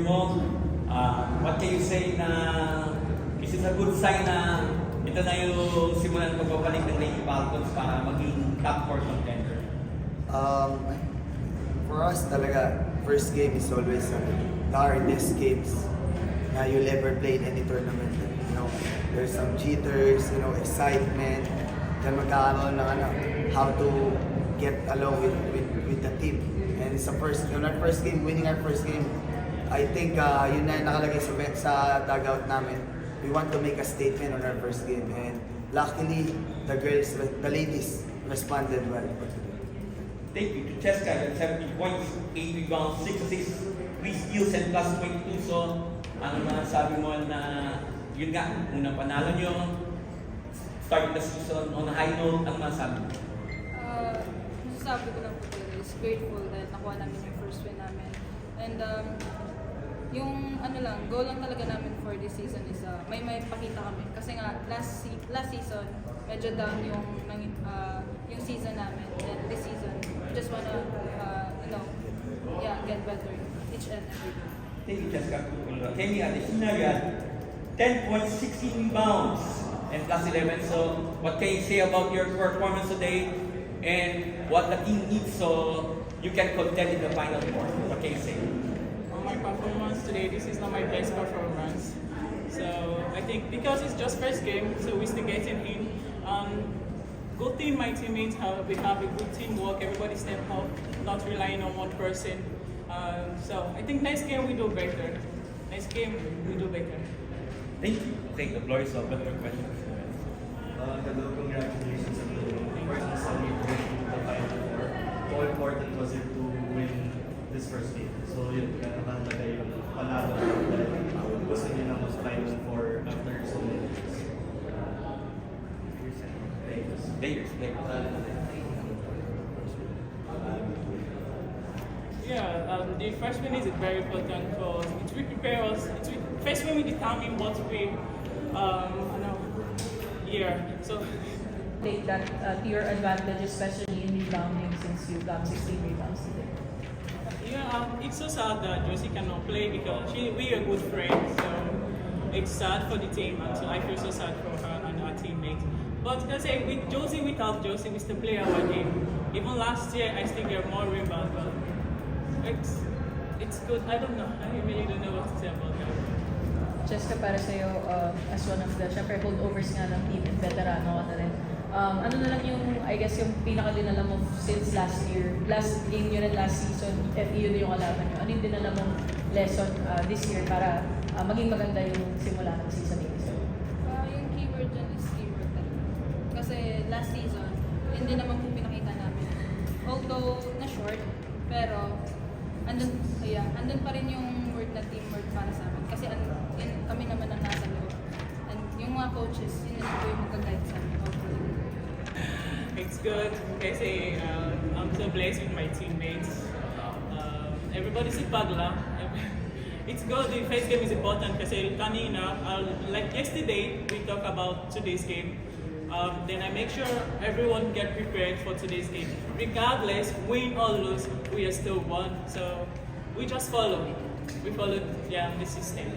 mo. What can you say na is it a good sign na ito na yung simulan ng pagbabalik ng Lady Falcons para maging top 4 contender? For us talaga, first game is always the hardest games na you'll ever play in any tournament. You know, there's some jitters, you know, excitement, then magkakaroon ng how to get along with the team. And it's on our first game, winning our first game, I think yun na nakalagay sa dugout namin. We want to make a statement on our first game, and luckily the ladies responded well. Thank you. To Cheska, 70 points, 8 rebounds, 6 assists, 3 steals, and plus 22. So, ano sabi mo na yun nga, unang panalo nyo, start the season on a high note, ang masasabi mo? Masasabi ko lang po talaga is grateful dahil nakuha namin yung first win namin. And yung goal lang talaga namin for this season is may pakita kami. Kasi nga, last season, medyo down yung season namin. And this season, we just wanna, get better each and every day. Thank you, Cheska. Kenny, additional 10 points, 16 rebounds, and plus 11. So, what can you say about your performance today and what the team needs so you can contend in the final four? What can you say? My performance today, this is not my best performance. So I think because it's just first game, so we're still getting in. Good team, my teammates, we have a good teamwork, everybody step up, not relying on one person. So I think next game we do better. Next game we do better. Thank you. Take the floor is open for questions. Hello, congratulations on the first summit the Final Four. How important was it to win this first game? So yun, nakahalaga yung panalo dahil gusto niyo na mas Final Four after so many years. Players. The first win is very important because it will prepare us. First when we determine what we So take that to your advantage, especially in rebounding, since you got 16 rebounds today. It's so sad that Josie cannot play because we are good friends. So it's sad for the team, and so I feel so sad for her and our teammates. But I say with Josie, without Josie, we still play our game. Even last year, I still get more rebounds. But it's good. I don't know. I really don't know what to say about that. Cheska, para sa'yo, as one of the, syempre, holdovers nga ng team and veterano ka na rin. Ano na lang yung, I guess, yung pinaka-dinala mo since last year, last game yun and last season, FEU na yung kalaban nyo. Ano yung dinala mong lesson this year para maging maganda yung simula ng season 87? Yung keyword dyan is keyword talaga. Kasi last season, hindi naman po pinakita namin. Although na-short, pero andun pa rin yung word na teamwork para sa amin. Kasi kami naman ang nasa loob. And yung mga coaches, yun po yung mag-guide sa amin. It's good. Kasi I'm so blessed with my teammates. Everybody's a padla. It's good. The first game is important kasi kanina, like yesterday, we talk about today's game. Then I make sure everyone get prepared for today's game. Regardless, win or lose, we are still one. So we just follow. We follow the system.